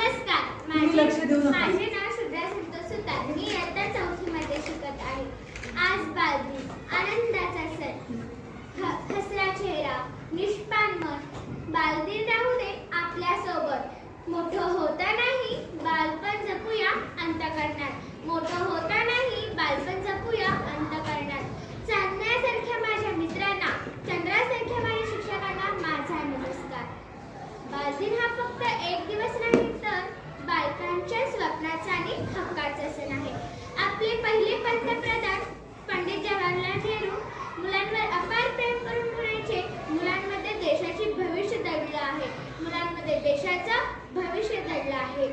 नमस्कार, माझे नाव शुद्रा संतोष सुतार. मी इयत्ता 4थी मध्ये शिकत आहे. आज बालदिन, आनंदाचा सण, हसरा चेहरा, निष्पाण मन. बालदिन राहू दे आपल्या सोबत. मोठं होता नाही बालपण जपूया अंतःकरणात. मोठं होता नाही बालपण जपूया अंतःकरणात. चांदण्यासारख्या माझ्या मित्रांना, चंद्रासारख्या माझ्या शिक्षकांना माझा नमस्कार. बालदिन हा फक्त एक दिवस नाही तर बालकांच्या स्वप्नाचा आणि हक्काचा सण आहे. आपले पहिले पंतप्रधान पंडित जवाहरलाल नेहरू मुलांवर अपार प्रेम करून म्हणायचे, मुलांमध्ये देशाचे भविष्य दडलं आहे. मुलांमध्ये देशाचं भविष्य दडलं आहे.